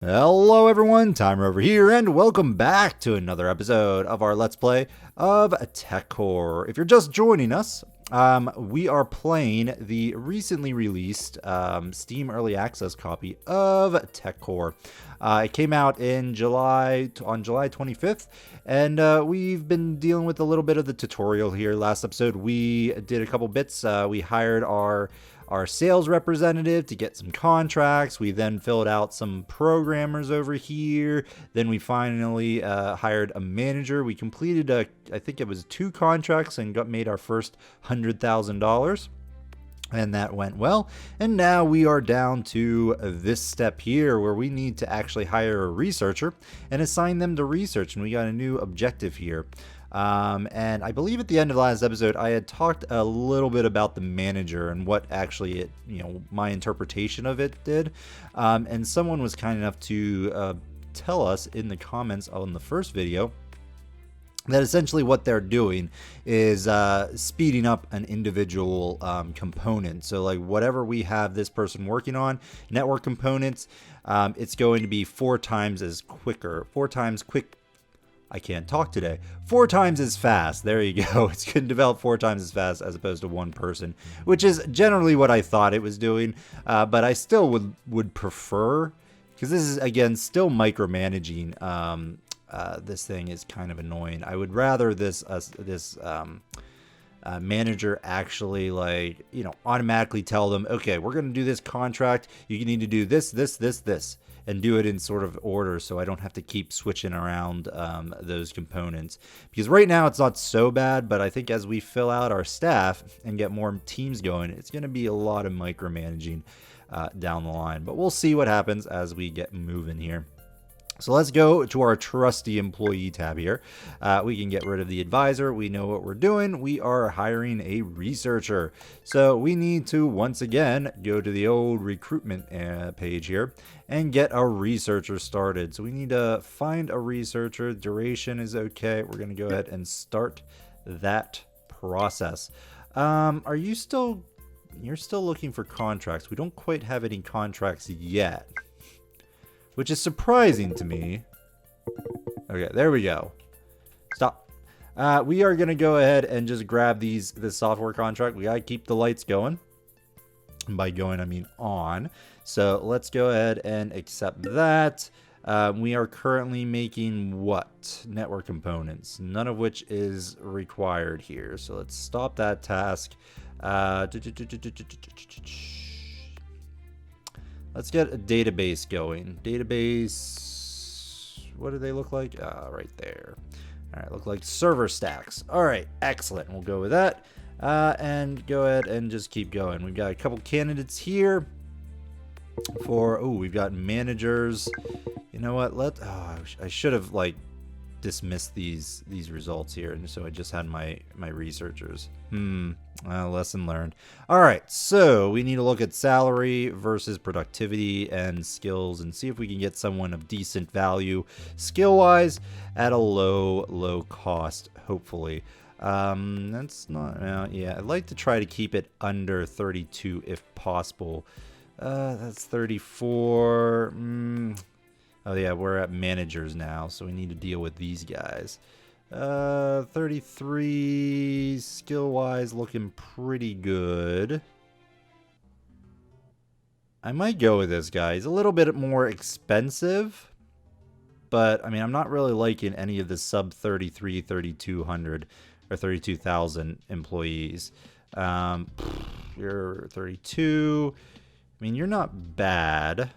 Hello everyone, Timer over here, and welcome back to another episode of our Let's Play of Tech Corp. If you're just joining us, we are playing the recently released Steam Early Access copy of Tech Corp. It came out in on July 25th, and we've been dealing with a little bit of the tutorial here. Last episode, we did a couple bits. We hired our sales representative to get some contracts. We then filled out some programmers over here. Then we finally hired a manager. We completed I think it was 2 contracts and made our first $100,000. And that went well. And now we are down to this step here where we need to actually hire a researcher and assign them to research. And we got a new objective here. And I believe at the end of the last episode, I had talked a little bit about the manager and what actually my interpretation of it did. And someone was kind enough to tell us in the comments on the first video that essentially what they're doing is speeding up an individual component. So like whatever we have this person working on, network components, it's going to be 4 times as quicker, 4 times quick. I can't talk today. 4 times as fast. There you go. It's going to develop 4 times as fast as opposed to one person, which is generally what I thought it was doing. But I still would prefer, because this is again still micromanaging. This thing is kind of annoying. I would rather this manager actually automatically tell them, okay, we're going to do this contract. You need to do this, and do it in sort of order, so I don't have to keep switching around those components. Because right now it's not so bad, but I think as we fill out our staff and get more teams going, it's going to be a lot of micromanaging down the line. But we'll see what happens as we get moving here. So let's go to our trusty employee tab here. We can get rid of the advisor. We know what we're doing. We are hiring a researcher. So we need to, once again, go to the old recruitment page here and get a researcher started. So we need to find a researcher. Duration is okay. We're going to go ahead and start that process. You're still looking for contracts. We don't quite have any contracts yet, which is surprising to me. Okay, there we go. Stop. We are going to go ahead and just grab this software contract. We got to keep the lights going. And by going, I mean on. So let's go ahead and accept that. We are currently making what? Network components, none of which is required here. So let's stop that task. Let's get a database going. Database, what do they look like? Right there. All right, look like server stacks. All right, excellent. We'll go with that. And go ahead and just keep going. We've got a couple candidates here for, we've got managers. You know what? I should have dismissed these results here, and so I just had my researchers. Lesson learned. All right, so we need to look at salary versus productivity and skills and see if we can get someone of decent value skill wise at a low cost, hopefully. That's not, yeah, I'd like to try to keep it under 32 if possible. That's 34. Oh yeah, we're at managers now, so we need to deal with these guys. 33 skill-wise, looking pretty good. I might go with this guy. He's a little bit more expensive, but I mean, I'm not really liking any of the sub 33, 3200 or 32,000 employees. You're 32. I mean, you're not bad.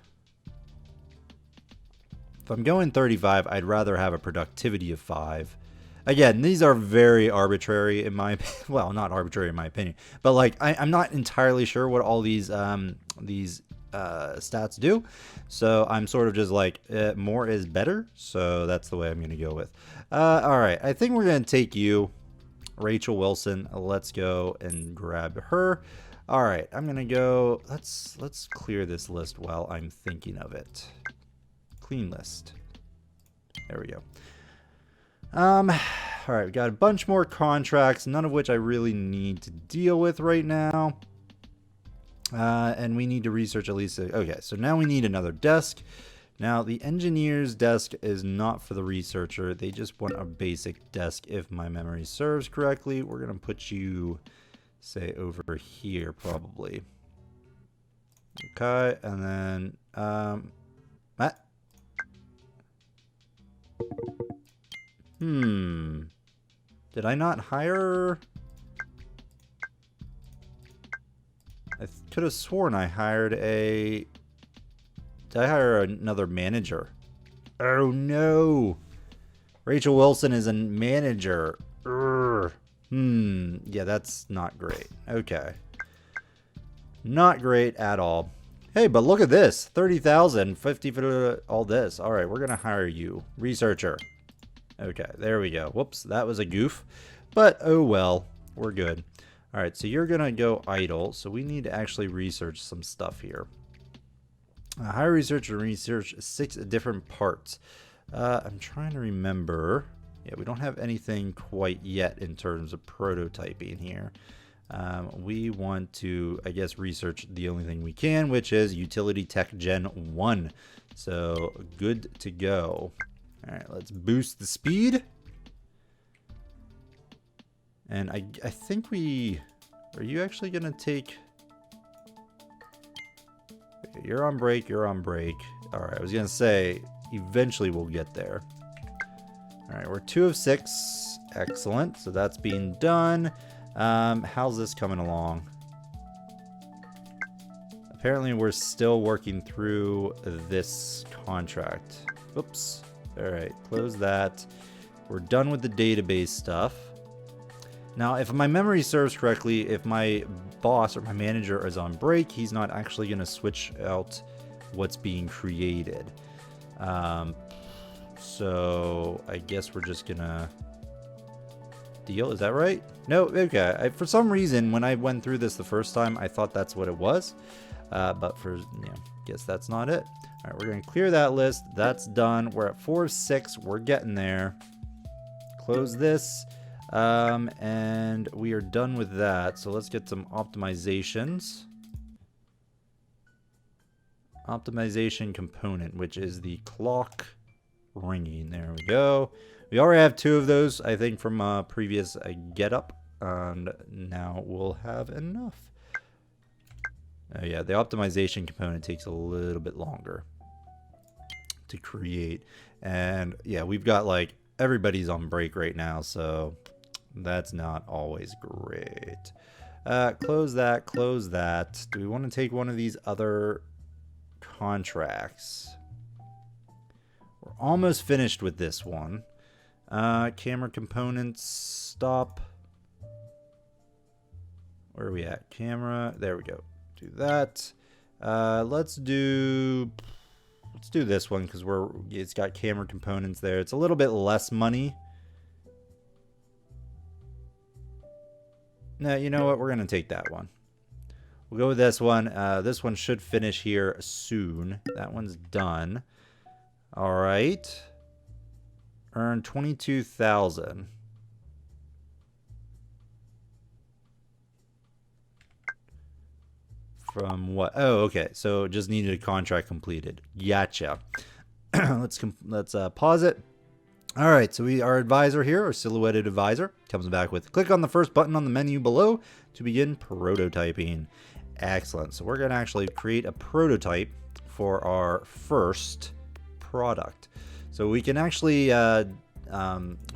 If I'm going 35, I'd rather have a productivity of 5. Again, these are very arbitrary in my opinion. Well, not arbitrary in my opinion, but I'm not entirely sure what all these stats do. So I'm sort of just more is better. So that's the way I'm going to go with. All right, I think we're going to take you, Rachel Wilson. Let's go and grab her. All right, I'm going to go. Let's clear this list while I'm thinking of it. Clean list. There we go. All right, we got a bunch more contracts, none of which I really need to deal with right now. And we need to research at least. Okay, so now we need another desk. Now, the engineer's desk is not for the researcher. They just want a basic desk, if my memory serves correctly. We're going to put you, say, over here, probably. Okay, and then, Did I not hire? I could have sworn I hired a... Did I hire another manager? Oh no! Rachel Wilson is a manager. Urgh. Yeah, that's not great. Okay. Not great at all. Hey, but look at this. 30,000, 50 for all this. All right, we're going to hire you. Researcher. Okay, there we go. Whoops, that was a goof. But, oh well, we're good. All right, so you're going to go idle. So we need to actually research some stuff here. Hire researcher, research 6 different parts. I'm trying to remember. Yeah, we don't have anything quite yet in terms of prototyping here. We want to, I guess, research the only thing we can, which is Utility Tech Gen 1. So, good to go. All right, let's boost the speed. And I think we... Are you actually going to take... Okay, you're on break, you're on break. All right, I was going to say, eventually we'll get there. All right, we're 2 of 6. Excellent. So that's being done. How's this coming along? Apparently we're still working through this contract. Oops. All right, close that. We're done with the database stuff. Now, if my memory serves correctly, if my boss or my manager is on break, he's not actually going to switch out what's being created. So I guess we're just going to deal. Is that right? No, okay. For some reason, when I went through this the first time, I thought that's what it was. But for, guess that's not it. All right, we're going to clear that list. That's done. We're at 4 of 6. We're getting there. Close this. And we are done with that. So let's get some optimizations. Optimization component, which is the clock ringing. There we go. We already have 2 of those, I think, from a previous get up. And now we'll have enough. Yeah, the optimization component takes a little bit longer to create. And yeah, we've got like everybody's on break right now, so that's not always great. Close that, close that. Do we want to take one of these other contracts? We're almost finished with this one. Camera components, stop. Where are we at? Camera, there we go. Do that. Let's do this one because it's got camera components there. It's a little bit less money. No, you know what? We're gonna take that one. We'll go with this one. This one should finish here soon. That one's done. All right. Earn 22,000. From what? Oh, okay. So just needed a contract completed. Gotcha. Let's pause it. All right. So our advisor here, our silhouetted advisor, comes back with click on the first button on the menu below to begin prototyping. Excellent. So we're going to actually create a prototype for our first product. So we can actually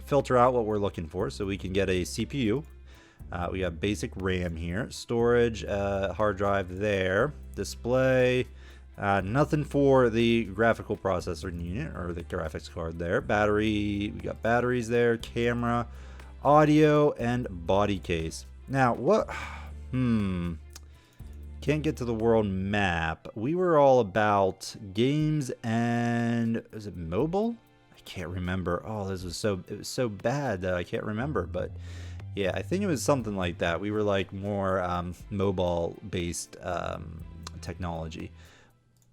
filter out what we're looking for. So we can get a CPU. We got basic RAM here, storage, hard drive there, display, nothing for the graphical processor unit or the graphics card there, battery, we got batteries there, camera, audio, and body case. Now, what, can't get to the world map. We were all about games and, is it mobile? I can't remember. Oh, it was so bad that I can't remember, but yeah, I think it was something like that. We were like more mobile-based technology.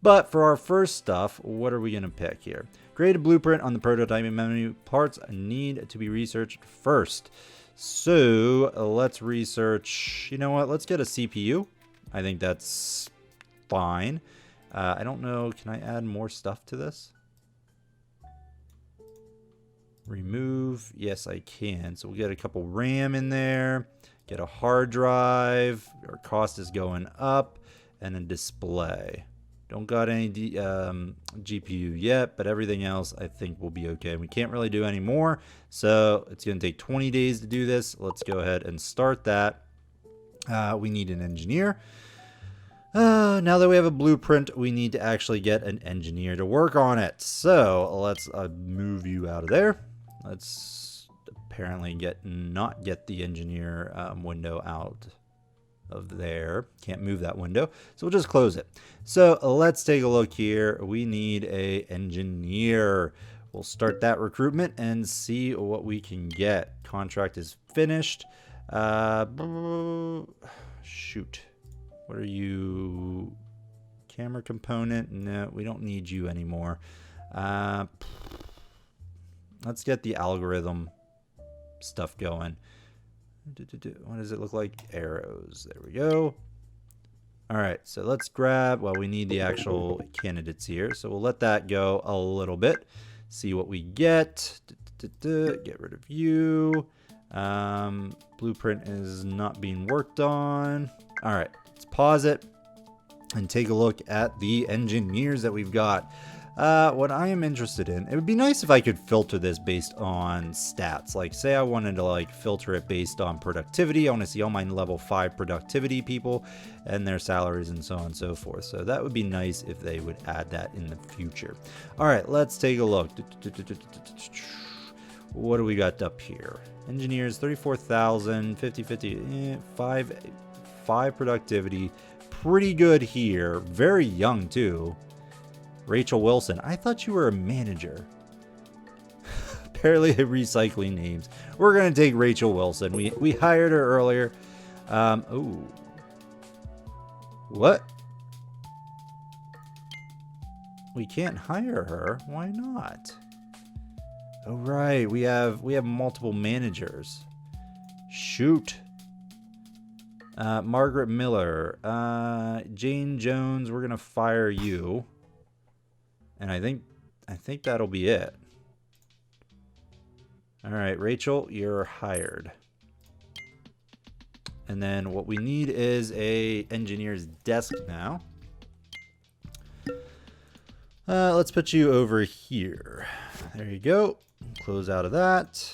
But for our first stuff, what are we going to pick here? Create a blueprint on the prototyping menu. Parts need to be researched first. So let's research, you know what? Let's get a CPU. I think that's fine. I don't know. Can I add more stuff to this? Remove. Yes, I can. So we'll get a couple RAM in there. Get a hard drive. Our cost is going up. And a display. Don't got any GPU yet, but everything else I think will be okay. We can't really do any more. So it's going to take 20 days to do this. Let's go ahead and start that. We need an engineer. Now that we have a blueprint, we need to actually get an engineer to work on it. So let's move you out of there. Let's apparently not get the engineer window out of there. Can't move that window. So we'll just close it. So let's take a look here. We need a engineer. We'll start that recruitment and see what we can get. Contract is finished. Shoot. What are you? Camera component? No, we don't need you anymore. Let's get the algorithm stuff going. What does it look like? Arrows. There we go. All right, so let's grab, well, we need the actual candidates here. So we'll let that go a little bit. See what we get. Get rid of you. Blueprint is not being worked on. All right, let's pause it and take a look at the engineers that we've got. What I am interested in, it would be nice if I could filter this based on stats. Like, say I wanted to like filter it based on productivity. I want to see all my level 5 productivity people and their salaries and so on and so forth. So that would be nice if they would add that in the future. All right, let's take a look. What do we got up here? Engineers, 34,000, 50, 5 productivity. Pretty good here. Very young too. Rachel Wilson. I thought you were a manager. Apparently recycling names. We're going to take Rachel Wilson. We hired her earlier. Oh. What? We can't hire her. Why not? Oh, right. We have multiple managers. Shoot. Margaret Miller. Jane Jones, we're going to fire you. And I think that'll be it. All right, Rachel, you're hired. And then what we need is a engineer's desk now. Let's put you over here. There you go. Close out of that.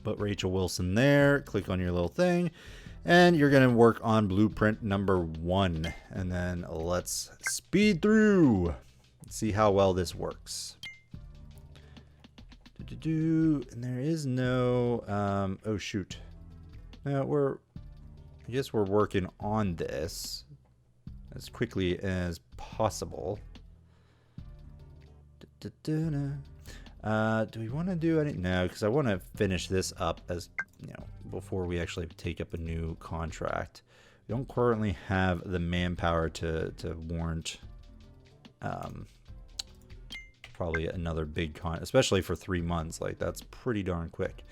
Put Rachel Wilson there. Click on your little thing. And you're going to work on blueprint number 1. And then let's speed through. See how well this works. And there is no... oh, shoot. No, I guess we're working on this as quickly as possible. Do we want to do any? No, because I want to finish this up as before we actually take up a new contract. We don't currently have the manpower to warrant probably another big especially for 3 months. Like, that's pretty darn quick.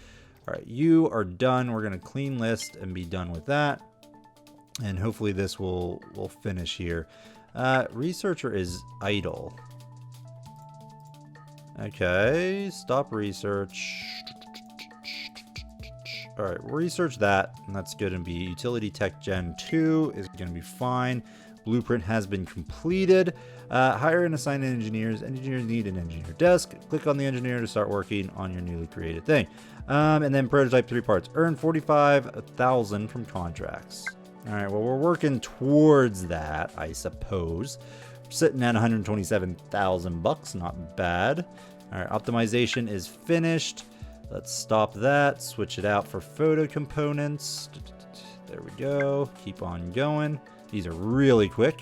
All right, you are done. We're gonna clean list and be done with that, and hopefully this will finish here. Researcher is idle. Okay, stop research. All right, research that, and that's going to be Utility Tech Gen 2 is going to be fine. Blueprint has been completed. Hire and assign engineers. Engineers need an engineer desk. Click on the engineer to start working on your newly created thing. And then prototype 3 parts. Earn 45,000 from contracts. All right, well, we're working towards that, I suppose. Sitting at 127,000 bucks, not bad. All right, optimization is finished. Let's stop that, switch it out for photo components. There we go. Keep on going. These are really quick.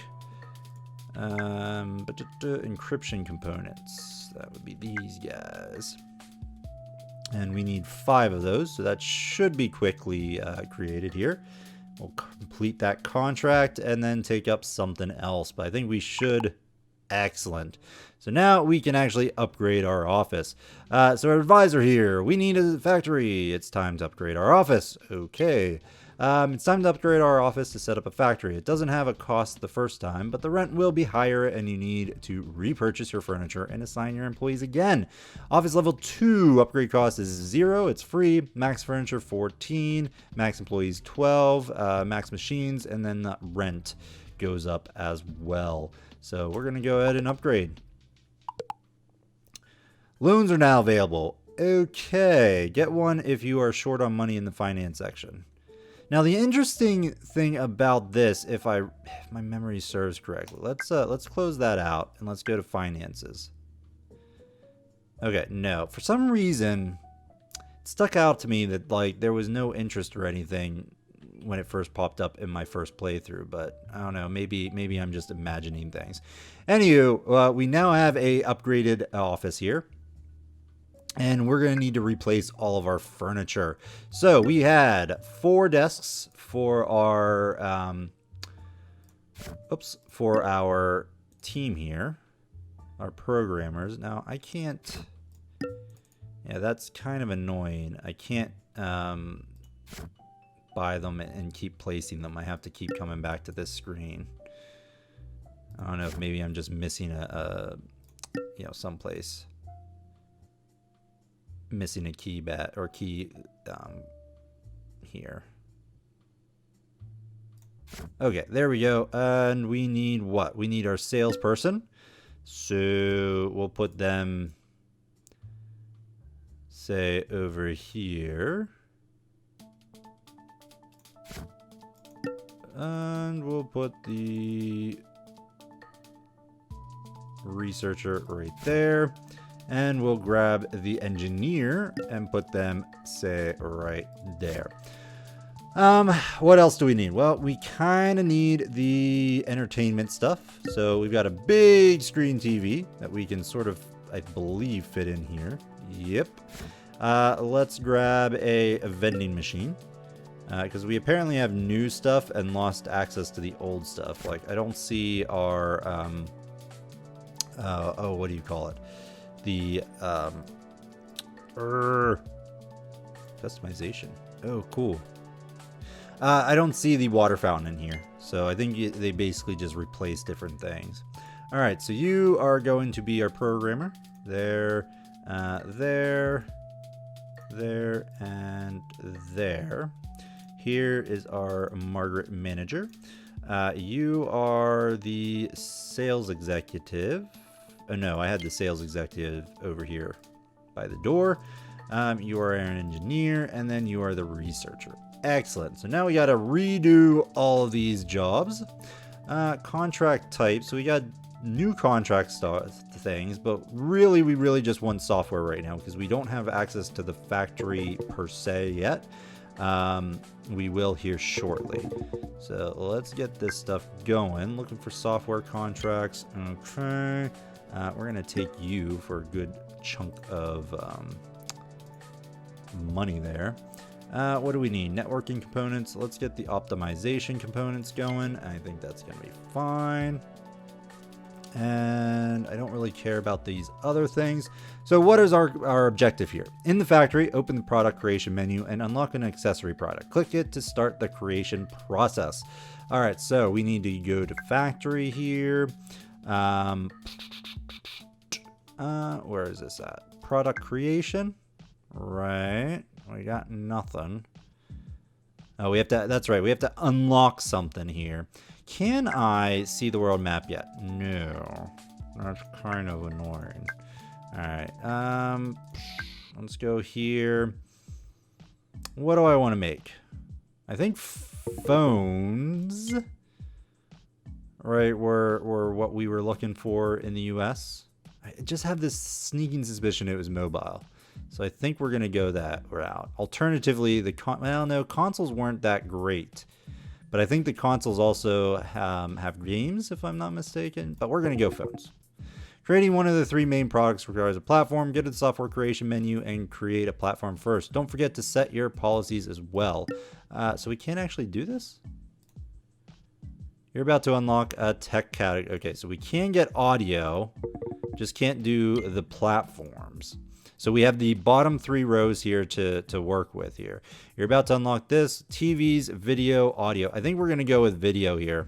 Encryption components. That would be these guys. And we need 5 of those, so that should be quickly created here. We'll complete that contract and then take up something else, but I think we should. Excellent. So now we can actually upgrade our office. So our advisor here, we need a factory. It's time to upgrade our office. Okay. It's time to upgrade our office to set up a factory. It doesn't have a cost the first time, but the rent will be higher and you need to repurchase your furniture and assign your employees again. Office level 2 upgrade cost is 0. It's free. Max furniture 14, max employees 12, max machines, and then the rent goes up as well. So we're going to go ahead and upgrade. Loans are now available. Okay, get one if you are short on money in the finance section. Now the interesting thing about this, if my memory serves correctly, let's close that out and let's go to finances. Okay, no, for some reason it stuck out to me that like there was no interest or anything when it first popped up in my first playthrough, but I don't know, maybe I'm just imagining things. Anywho, we now have a upgraded office here. And we're going to need to replace all of our furniture. So we had 4 desks for our team here, our programmers. Now I can't. Yeah, that's kind of annoying. I can't buy them and keep placing them. I have to keep coming back to this screen. I don't know if maybe I'm just missing someplace. Missing a key here. Okay, there we go. And we need what? We need our salesperson. So we'll put them, say, over here. And we'll put the researcher right there. And we'll grab the engineer and put them, say, right there. What else do we need? Well, we kind of need the entertainment stuff. So we've got a big screen TV that we can sort of, I believe, fit in here. Yep. Let's grab a vending machine. Because we apparently have new stuff and lost access to the old stuff. Like, I don't see our, what do you call it? The customization. Oh, cool. I don't see the water fountain in here, so I think they basically just replace different things. All right, so you are going to be our programmer. There, there, and there. Here is our Margaret manager. You are the sales executive. Oh no, I had the sales executive over here by the door. You are an engineer, and then you are the researcher. Excellent. So now we got to redo all of these jobs. Contract type. So we got new contract things, but really, we really just want software right now because we don't have access to the factory per se yet. We will here shortly. So let's get this stuff going. Looking for software contracts. Okay. We're going to take you for a good chunk of money there. What do we need? Networking components. Let's get the optimization components going. I think that's going to be fine. And I don't really care about these other things. So what is our objective here? In the factory, open the product creation menu and unlock an accessory product. Click it to start the creation process. All right, so we need to go to factory here. Where is this at? Product creation. Right. We got nothing. Oh, we have to, that's right. We have to unlock something here. Can I see the world map yet? No. That's kind of annoying. All right. Let's go here. What do I want to make? I think phones, right, were what we were looking for in the US. I just have this sneaking suspicion it was mobile. So I think we're going to go that route. Alternatively, consoles weren't that great. But I think the consoles also have games, if I'm not mistaken. But we're going to go phones. Creating one of the 3 main products requires a platform. Get to the software creation menu and create a platform first. Don't forget to set your policies as well. So we can't actually do this? You're about to unlock a tech category. Okay, so we can get audio. Just can't do the platforms. So we have the bottom 3 rows here to work with here. You're about to unlock this, TVs, video, audio. I think we're going to go with video here.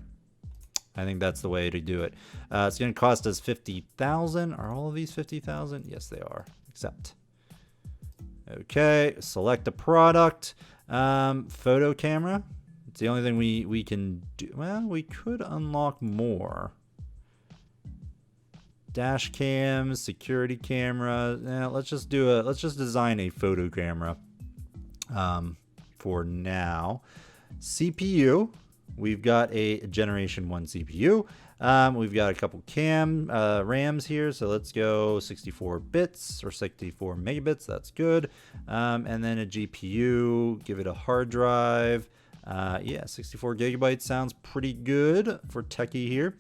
I think that's the way to do it. It's going to cost us 50,000. Are all of these 50,000? Yes, they are. Accept. Okay, select a product. Photo camera. It's the only thing we can do. Well, we could unlock more. Dash cams, security camera. Let's just design a photo camera for now. CPU. We've got a Generation 1 CPU. We've got a couple RAMs here, so let's go 64 bits or 64 megabits. That's good. And then a GPU. Give it a hard drive. Yeah, 64 gigabytes sounds pretty good for techie here.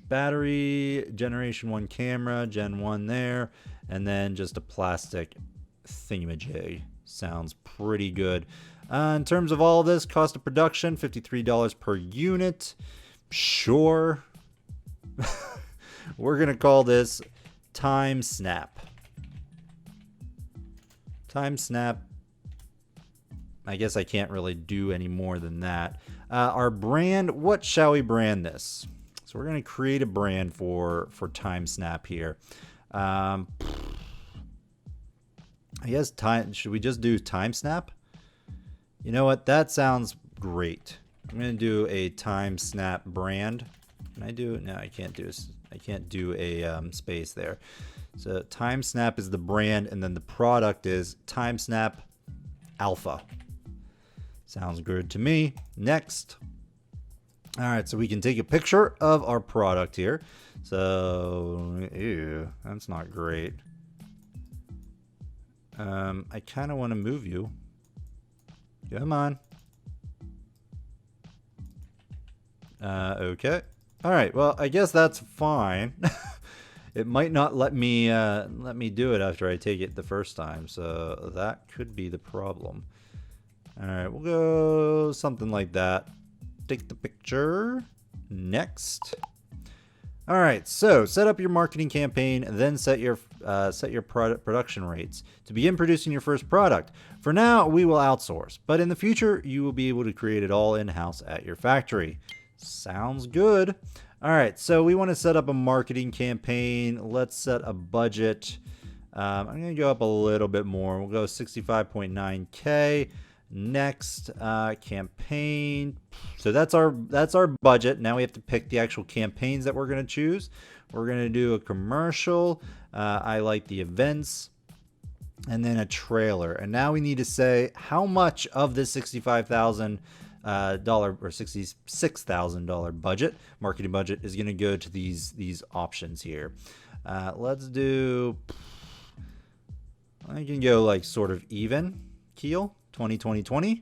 Battery, Generation 1 camera, Gen 1 there, and then just a plastic thingamajig. Sounds pretty good. In terms of all of this, cost of production, $53 per unit. Sure. We're going to call this Time Snap. Time Snap. I guess I can't really do any more than that. Our brand, what shall we brand this? So we're going to create a brand for Time Snap here. I guess should we just do Time Snap? You know what? That sounds great. I'm going to do a Time Snap brand. Can I do it? No, I can't do a space there. So Time Snap is the brand, and then the product is Time Snap Alpha. Sounds good to me. Next. All right, so we can take a picture of our product here. So, ew, that's not great. I kind of want to move you. Come on. Okay. All right. Well, I guess that's fine. It might not let me do it after I take it the first time, so that could be the problem. All right, we'll go something like that. Take the picture. Next. All right, so set up your marketing campaign, and then set your production rates to begin producing your first product. For now, we will outsource, but in the future, you will be able to create it all in-house at your factory. Sounds good. All right, so we want to set up a marketing campaign. Let's set a budget. I'm going to go up a little bit more. We'll go 65.9K. Next, campaign. So that's our budget. Now we have to pick the actual campaigns that we're going to choose. We're going to do a commercial. I like the events, and then a trailer. And now we need to say how much of this $65,000 or $66,000 budget, marketing budget, is going to go to these options here. Let's do. I can go like sort of even keel. 20.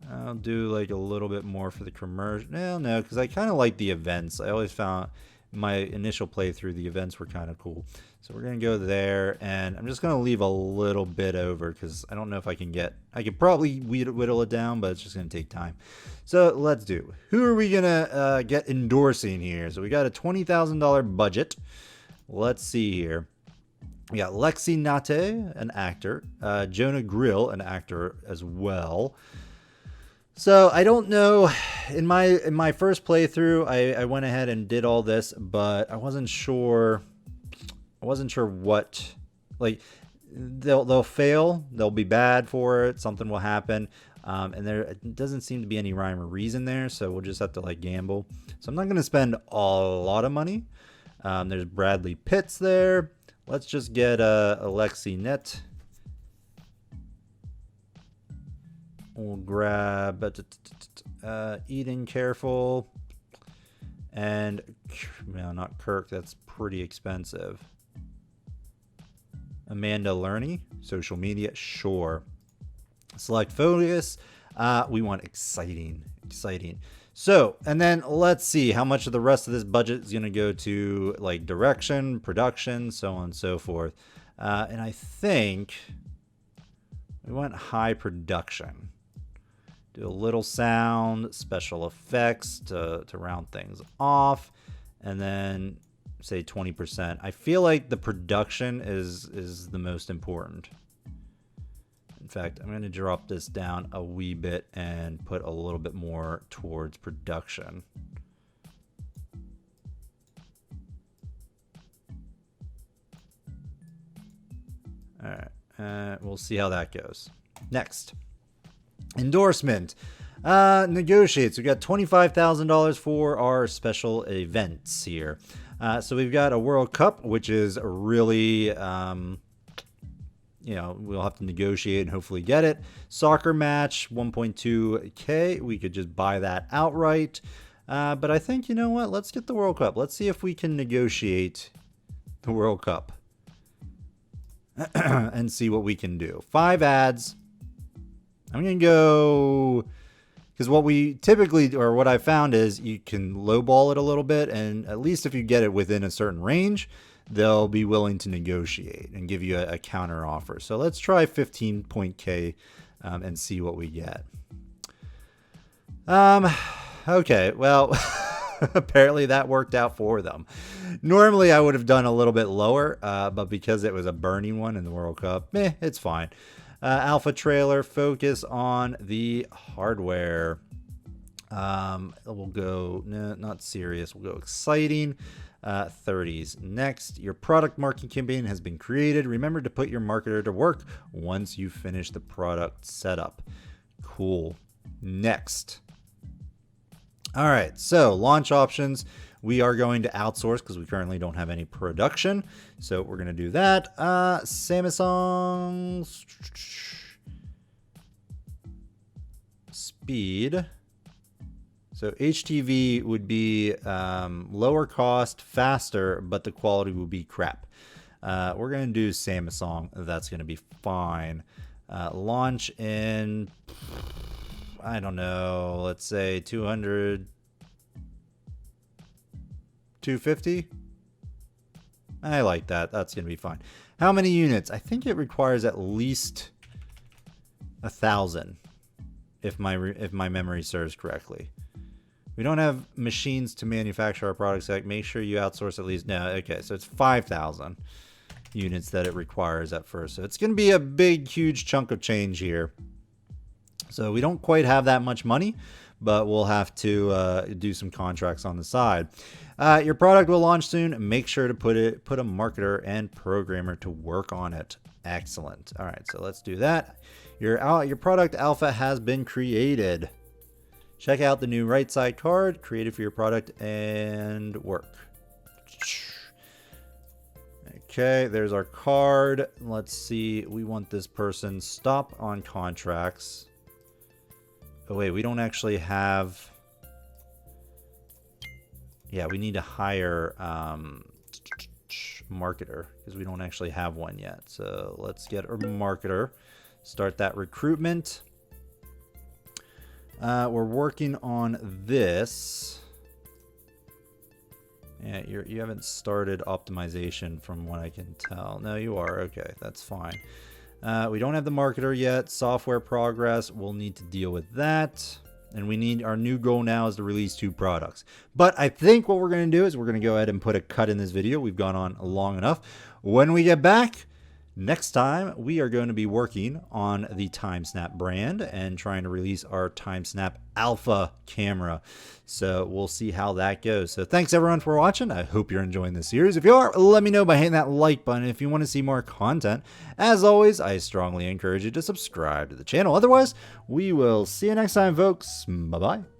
I'll do like a little bit more for the commercial. No, because I kind of like the events. I always found my initial playthrough the events were kind of cool. So we're going to go there, and I'm just going to leave a little bit over because I don't know if I could probably whittle it down, but it's just going to take time. So let's do. Who are we going to get endorsing here? So we got a $20,000 budget. Let's see here. We got Lexi Nate, an actor. Jonah Grill, an actor as well. So I don't know. In my first playthrough, I went ahead and did all this, but I wasn't sure. What, like, they'll fail. They'll be bad for it. Something will happen. And there doesn't seem to be any rhyme or reason there, so we'll just have to like gamble. So I'm not going to spend a lot of money. There's Bradley Pitts there. Let's just get Alexi Net. We'll grab Eden Careful. And no, not Kirk. That's pretty expensive. Amanda Lerney. Social media. Sure. Select focus. We want exciting. So, and then let's see how much of the rest of this budget is going to go to like direction, production, so on and so forth. And I think we want high production. Do a little sound, special effects to round things off. and then say 20%. I feel like the production is the most important. In fact, I'm going to drop this down a wee bit and put a little bit more towards production. All right, we'll see how that goes. Next, endorsement. Negotiates. We've got $25,000 for our special events here. So we've got a World Cup, which is really, we'll have to negotiate and hopefully get it. Soccer match, 1.2K. We could just buy that outright. But I think, you know what? Let's get the World Cup. Let's see if we can negotiate the World Cup and see what we can do. 5 ads. I'm going to go... Because what we typically, or what I found is you can lowball it a little bit, and at least if you get it within a certain range, they'll be willing to negotiate and give you a counter offer. So let's try 15.K and see what we get. Okay, well, apparently that worked out for them. Normally I would have done a little bit lower, but because it was a burning one in the World Cup, it's fine. Alpha trailer, focus on the hardware. We'll go, not serious, we'll go exciting. 30s. Next, your product marketing campaign has been created. Remember to put your marketer to work once you finish the product setup. Cool. Next. All right, so launch options. We are going to outsource because we currently don't have any production. So we're going to do that. Samsung speed. So HTV would be lower cost, faster, but the quality will be crap. We're going to do Samsung. That's going to be fine. Launch in, I don't know, let's say 200, 250. I like that. That's going to be fine. How many units? I think it requires at least 1,000 if my memory serves correctly. We don't have machines to manufacture our products. Like, make sure you outsource at least. No, okay, so it's 5,000 units that it requires at first. So it's going to be a big, huge chunk of change here. So we don't quite have that much money, but we'll have to do some contracts on the side. Your product will launch soon. Make sure to put a marketer and programmer to work on it. Excellent. All right, so let's do that. Your product alpha has been created. Check out the new right side card created for your product and work. Okay, there's our card. Let's see. We want this person stop on contracts. Oh wait, we don't actually have. Yeah, we need to hire marketer because we don't actually have one yet. So let's get a marketer. Start that recruitment. We're working on this. Yeah, you haven't started optimization from what I can tell. No, you are. Okay, that's fine. We don't have the marketer yet. Software progress. We'll need to deal with that. And we need, our new goal now is to release 2 products. But I think what we're going to do is we're going to go ahead and put a cut in this video. We've gone on long enough. When we get back, next time, we are going to be working on the TimeSnap brand and trying to release our TimeSnap Alpha camera. So we'll see how that goes. So thanks everyone for watching. I hope you're enjoying this series. If you are, let me know by hitting that like button if you want to see more content. As always, I strongly encourage you to subscribe to the channel. Otherwise, we will see you next time, folks. Bye-bye.